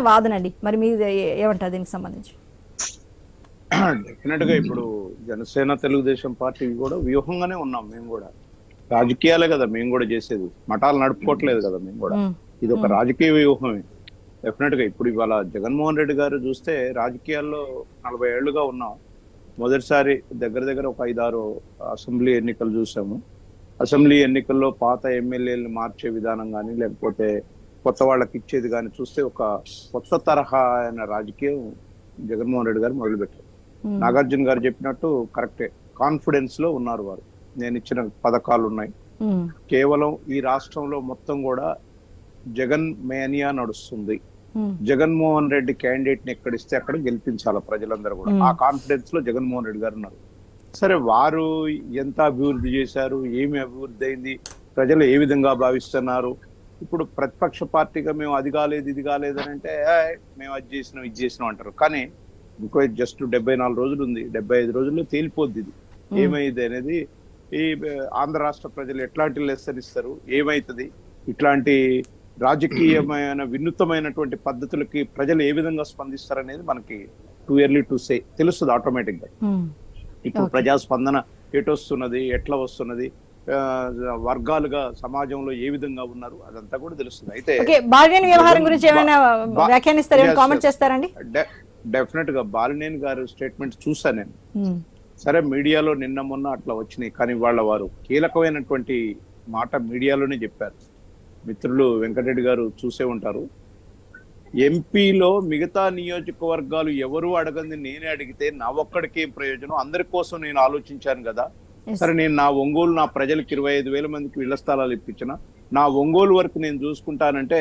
వాదన అండి. మరి మీరు ఏమంటారు దీనికి సంబంధించి? డెఫినెట్ గా ఇప్పుడు జనసేన తెలుగుదేశం పార్టీ కూడా వ్యూహంగానే ఉన్నాం. మేము కూడా రాజకీయాలే కదా మేము కూడా చేసేది, మఠాలు నడుపుకోవట్లేదు కదా మేము కూడా. ఇది ఒక రాజకీయ వ్యూహమే డెఫినెట్ గా. ఇప్పుడు ఇవాళ జగన్మోహన్ రెడ్డి గారు చూస్తే రాజకీయాల్లో 40 ఏళ్లుగా ఉన్నాం. మొదటిసారి దగ్గర ఒక 5-6 అసెంబ్లీ ఎన్నికలు చూసాము. అసెంబ్లీ ఎన్నికల్లో పాత ఎమ్మెల్యేలను మార్చే విధానం కానీ లేకపోతే కొత్త వాళ్ళకి ఇచ్చేది కానీ చూస్తే ఒక కొత్త తరహా అయిన రాజకీయం జగన్మోహన్ రెడ్డి గారు మొదలుపెట్టారు. నాగార్జున గారు చెప్పినట్టు కరెక్టే, కాన్ఫిడెన్స్ లో ఉన్నారు వారు. నేను ఇచ్చిన పథకాలు ఉన్నాయి. కేవలం ఈ రాష్ట్రంలో మొత్తం కూడా జగన్ మేనియా నడుస్తుంది. జగన్మోహన్ రెడ్డి క్యాండిడేట్ ని ఎక్కడిస్తే అక్కడ గెలిపించాలి ప్రజలందరూ కూడా. ఆ కాన్ఫిడెన్స్ లో జగన్మోహన్ రెడ్డి గారు ఉన్నారు. సరే, వారు ఎంత అభివృద్ధి చేశారు, ఏమి అభివృద్ధి అయింది, ప్రజలు ఏ విధంగా భావిస్తున్నారు. ఇప్పుడు ప్రతిపక్ష పార్టీగా మేము అది కాలేదు ఇది కాలేదు అని అంటే మేము అది చేసినాం ఇది చేసినాం అంటారు. కానీ ఇంకో జస్ట్ 74 రోజులు ఉంది, 75 రోజుల్లో తేలిపోద్ది ఇది ఏమైంది అనేది. ఈ ఆంధ్ర రాష్ట్ర ప్రజలు ఎట్లాంటి లెసన్ ఇస్తారు, ఏమైతుంది, ఇట్లాంటి రాజకీయమైన వినూత్నమైనటువంటి పద్ధతులకి ప్రజలు ఏ విధంగా స్పందిస్తారు అనేది మనకి టూ ఎర్లీ టు సే తెలుస్తుంది ఆటోమేటిక్ గా. ఇప్పుడు ప్రజాస్పందన ఎటొస్తున్నది, ఎట్లా వస్తున్నది, వర్గాలుగా సమాజంలో ఏ విధంగా ఉన్నారు అదంతా కూడా తెలుస్తుంది. అయితే బాలినేని వ్యవహారం గురించి ఏమైనా వ్యాఖ్యానిస్తారా, కామెంట్ చేస్తారండి? డెఫినెట్ గా బాలినేని గారు స్టేట్మెంట్ చూసా నేను. సరే, మీడియాలో నిన్న మొన్న అట్లా వచ్చినాయి, కానీ వారు కీలకమైనటువంటి మాట మీడియాలోనే చెప్పారు. మిత్రులు వెంకటరెడ్డి గారు చూసే ఉంటారు. ఎంపీలో మిగతా నియోజకవర్గాలు ఎవరు అడగంది నేనే అడిగితే నా ఒక్కడికి ఏం ప్రయోజనం, అందరి కోసం నేను ఆలోచించాను కదా. సరే, నేను నా ఒంగోలు నా ప్రజలకు 25,000 మందికి ఇళ్ల స్థలాలు ఇప్పించిన, నా ఒంగోలు వరకు నేను చూసుకుంటానంటే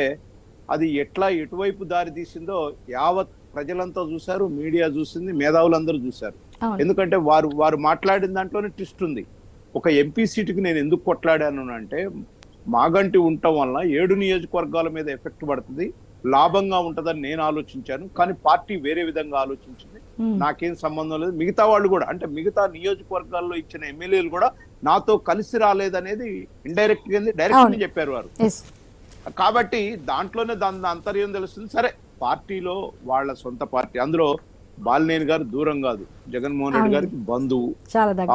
అది ఎట్లా ఎటువైపు దారి తీసిందో యావత్ ప్రజలంతా చూశారు, మీడియా చూసింది, మేధావులందరూ చూశారు. ఎందుకంటే వారు మాట్లాడిన దాంట్లోనే ట్విస్ట్ ఉంది. ఒక ఎంపీ సీటుకి నేను ఎందుకు కొట్లాడాను అంటే మాగంటి ఉండటం వల్ల 7 నియోజకవర్గాల మీద ఎఫెక్ట్ పడుతుంది, లాభంగా ఉంటదని నేను ఆలోచించాను. కానీ పార్టీ వేరే విధంగా ఆలోచించింది, నాకేం సంబంధం లేదు. మిగతా వాళ్ళు కూడా అంటే మిగతా నియోజకవర్గాల్లో ఇచ్చిన ఎమ్మెల్యేలు కూడా నాతో కలిసి రాలేదనేది ఇండైరెక్ట్ గా డైరెక్ట్ చెప్పారు వారు. కాబట్టి దాంట్లోనే దాని అంతర్యం తెలుస్తుంది. సరే, పార్టీలో వాళ్ళ సొంత పార్టీ, అందులో బాలినేని గారు దూరం కాదు, జగన్మోహన్ రెడ్డి గారికి బంధువు.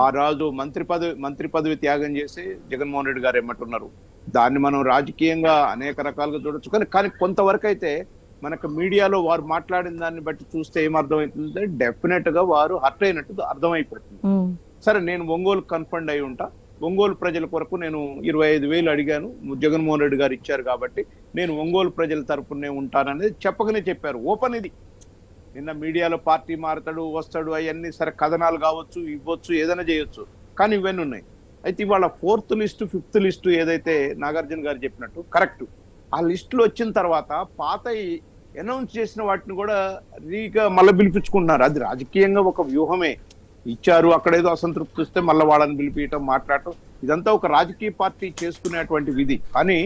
ఆ రాజు మంత్రి పదవి త్యాగం చేసి జగన్మోహన్ రెడ్డి గారు ఏమంటున్నారు, దాన్ని మనం రాజకీయంగా అనేక రకాలుగా చూడొచ్చు. కానీ కొంతవరకు అయితే మనకు మీడియాలో వారు మాట్లాడిన దాన్ని బట్టి చూస్తే ఏమర్థమవుతుందంటే డెఫినెట్ గా వారు హర్ట్ అయినట్టు అర్థమైపోతుంది. సరే, నేను ఒంగోలు కన్ఫర్డ్ అయి ఉంటా, ఒంగోలు ప్రజల కొరకు నేను 25,000 అడిగాను, జగన్మోహన్ రెడ్డి గారు ఇచ్చారు కాబట్టి నేను ఒంగోలు ప్రజల తరపునే ఉంటాననేది చెప్పకనే చెప్పారు. ఓపెన్ ఇది. నిన్న మీడియాలో పార్టీ మారతాడు వస్తాడు అవన్నీ సరే కథనాలు కావచ్చు, ఇవ్వచ్చు, ఏదైనా చేయొచ్చు, కానీ ఇవన్నీ ఉన్నాయి. అయితే ఇవాళ 4th లిస్టు 5th లిస్టు ఏదైతే నాగార్జున గారు చెప్పినట్టు కరెక్ట్, ఆ లిస్టులు వచ్చిన తర్వాత పాత అనౌన్స్ చేసిన వాటిని కూడా మళ్ళీ పిలిపించుకుంటున్నారు. అది రాజకీయంగా ఒక వ్యూహమే. ఇచ్చారు, అక్కడ ఏదో అసంతృప్తి వస్తే మళ్ళీ వాళ్ళని పిలిపించడం, మాట్లాడటం, ఇదంతా ఒక రాజకీయ పార్టీ చేసుకునేటువంటి విధి. కానీ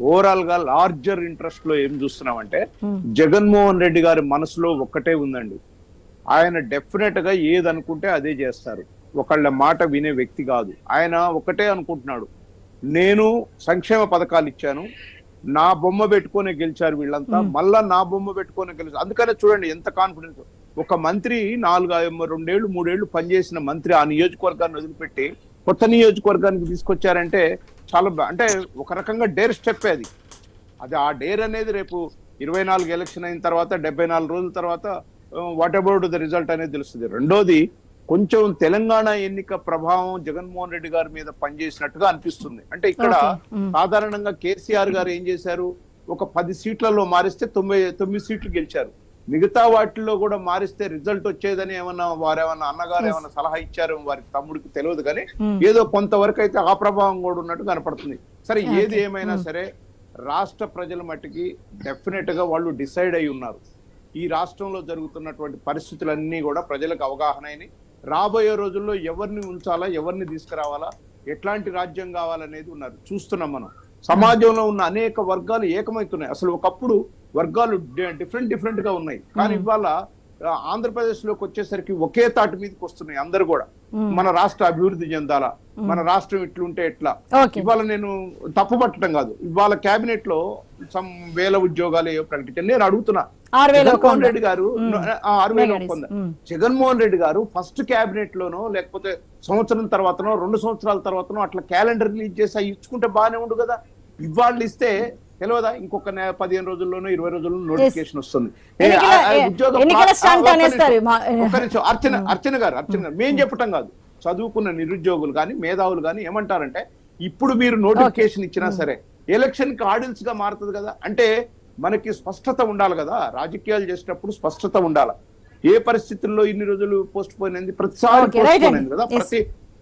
ఓవరాల్ గా లార్జర్ ఇంట్రెస్ట్ లో ఏం చూస్తున్నామంటే జగన్మోహన్ రెడ్డి గారి మనసులో ఒక్కటే ఉందండి, ఆయన డెఫినెట్ గా ఏది అనుకుంటే అదే చేస్తారు, ఒకళ్ళ మాట వినే వ్యక్తి కాదు. ఆయన ఒకటే అనుకుంటున్నాడు, నేను సంక్షేమ పథకాలు ఇచ్చాను, నా బొమ్మ పెట్టుకునే గెలిచారు వీళ్ళంతా, మళ్ళా నా బొమ్మ పెట్టుకునే గెలిచారు. అందుకనే చూడండి ఎంత కాన్ఫిడెన్స్. ఒక మంత్రి 2 ఏళ్ళు 3 ఏళ్ళు పనిచేసిన మంత్రి ఆ నియోజకవర్గాన్ని వదిలిపెట్టి కొత్త నియోజకవర్గానికి తీసుకొచ్చారంటే చాలా అంటే ఒక రకంగా డేర్ స్టెప్ అది ఆ డేర్ అనేది రేపు 24 ఎలక్షన్ అయిన తర్వాత 74 రోజుల తర్వాత వాట్ అబౌట్ ద రిజల్ట్ అనేది తెలుస్తుంది. రెండోది, కొంచెం తెలంగాణ ఎన్నిక ప్రభావం జగన్మోహన్ రెడ్డి గారి మీద పనిచేసినట్టుగా అనిపిస్తుంది. అంటే ఇక్కడ సాధారణంగా కేసీఆర్ గారు ఏం చేశారు, ఒక 10 సీట్లలో మారిస్తే 9 సీట్లు గెలిచారు. మిగతా వాటిల్లో కూడా మారిస్తే రిజల్ట్ వచ్చేదని వారేమన్నా అన్నగారు ఏమన్నా సలహా ఇచ్చారు వారి తమ్ముడికి తెలియదు, కానీ ఏదో కొంతవరకు అయితే ఆ ప్రభావం కూడా ఉన్నట్టు కనపడుతుంది. సరే, ఏది ఏమైనా సరే రాష్ట్ర ప్రజల మట్టికి డెఫినెట్ గా వాళ్ళు డిసైడ్ అయి ఉన్నారు. ఈ రాష్ట్రంలో జరుగుతున్నటువంటి పరిస్థితులన్నీ కూడా ప్రజలకు అవగాహన అయినాయి. రాబోయే రోజుల్లో ఎవరిని ఉంచాలా, ఎవరిని తీసుకురావాలా, ఎట్లాంటి రాజ్యం కావాలనేది ఉన్నారు. చూస్తున్నాం మనం సమాజంలో ఉన్న అనేక వర్గాలు ఏకమవుతున్నాయి. అసలు ఒకప్పుడు వర్గాలు డిఫరెంట్ గా ఉన్నాయి, కానీ ఇవాళ ఆంధ్రప్రదేశ్ లోకి వచ్చేసరికి ఒకే తాటి మీదకి వస్తున్నాయి అందరు కూడా. మన రాష్ట్ర అభివృద్ధి చెందాలా, మన రాష్ట్రం ఇట్లుంటే ఎట్లా. ఇవాళ నేను తప్పు పట్టడం కాదు, ఇవాళ కేబినెట్ లో సమ్ వేల ఉద్యోగాలు ఏవో ప్రకటించాను. నేను అడుగుతున్నా, జగన్మోహన్ రెడ్డి గారు 6,000 జగన్మోహన్ రెడ్డి గారు ఫస్ట్ కేబినెట్ లోనో లేకపోతే సంవత్సరం తర్వాతనో 2 సంవత్సరాల తర్వాతనో అట్లా క్యాలెండర్ రిలీజ్ చేసి ఇచ్చుకుంటే బాగానే ఉండు కదా. ఇవాళ ఇస్తే తెలియదా ఇంకొక 15 రోజుల్లోనో 20 రోజుల్లో నోటిఫికేషన్ వస్తుంది. అర్చన గారు మేం చెప్పటం కాదు, చదువుకున్న నిరుద్యోగులు కానీ మేధావులు కానీ ఏమంటారంటే, ఇప్పుడు మీరు నోటిఫికేషన్ ఇచ్చినా సరే ఎలక్షన్ కి ఆడియన్స్ గా మారుతుంది కదా. అంటే మనకి స్పష్టత ఉండాలి కదా, రాజకీయాలు చేసేటప్పుడు స్పష్టత ఉండాలి. ఏ పరిస్థితుల్లో ఇన్ని రోజులు పోస్ట్ పోన్ అయింది, ప్రతిసారి పోస్ట్ పోన్ అయింది కదా.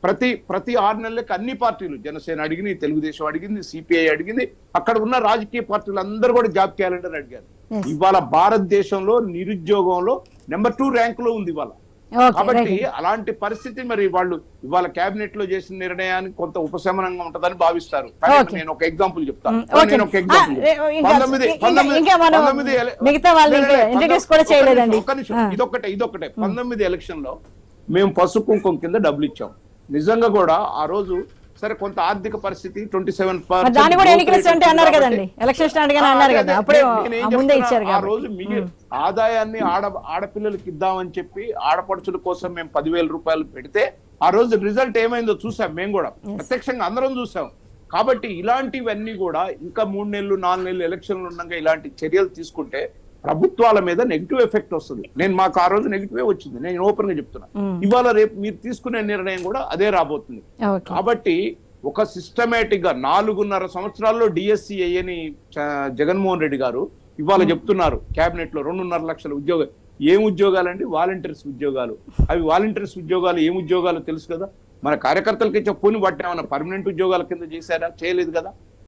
ప్రతి 6 నెలలకు అన్ని పార్టీలు, జనసేన అడిగింది, తెలుగుదేశం అడిగింది, సిపిఐ అడిగింది, అక్కడ ఉన్న రాజకీయ పార్టీలు అందరూ కూడా జాబ్ క్యాలెండర్ అడిగారు. ఇవాళ భారతదేశంలో నిరుద్యోగంలో నెంబర్ 2 ర్యాంక్ లో ఉంది ఇవాళ. కాబట్టి అలాంటి పరిస్థితి మరి వాళ్ళు ఇవాళ కేబినెట్ లో చేసిన నిర్ణయానికి కొంత ఉపశమనంగా ఉంటదని భావిస్తారు. నేను ఒక ఎగ్జాంపుల్ చెప్తాను. ఇదొక్కటే 19 ఎలక్షన్ లో మేము పసుపు కుంకుమ కింద డబ్బులు ఇచ్చాం. నిజంగా కూడా ఆ రోజు సరే కొంత ఆర్థిక పరిస్థితి 27% ఆ రోజు ఆదాయాన్ని ఆడపిల్లలకి ఇద్దామని చెప్పి ఆడపడుచుల కోసం మేము 10,000 రూపాయలు పెడితే ఆ రోజు రిజల్ట్ ఏమైందో చూసాం, మేము కూడా ప్రత్యక్షంగా అందరం చూసాం. కాబట్టి ఇలాంటివన్నీ కూడా ఇంకా 3 నెలలు 4 నెలలు ఎలక్షన్లు ఉండగా ఇలాంటి చర్యలు తీసుకుంటే ప్రభుత్వాల మీద నెగిటివ్ ఎఫెక్ట్ వస్తుంది. మాకు ఆ రోజు నెగిటివే వచ్చింది, నేను ఓపెన్ గా చెప్తున్నా. ఇవాళ రేపు మీరు తీసుకునే నిర్ణయం కూడా అదే రాబోతుంది. కాబట్టి ఒక సిస్టమేటిక్ గా 4.5 సంవత్సరాల్లో డిఎస్సి అయ్యని జగన్మోహన్ రెడ్డి గారు ఇవాళ చెప్తున్నారు కేబినెట్ లో 2.5 లక్షల ఉద్యోగాలు. ఏం ఉద్యోగాలండి? వాలంటీర్స్ ఉద్యోగాలు. అవి వాలంటీర్స్ ఉద్యోగాలు ఏం ఉద్యోగాలు తెలుసు కదా. మన కార్యకర్తలకి చెప్పని వాటి ఏమన్నా పర్మనెంట్ ఉద్యోగాల కింద చేశారా? చేయలేదు కదా.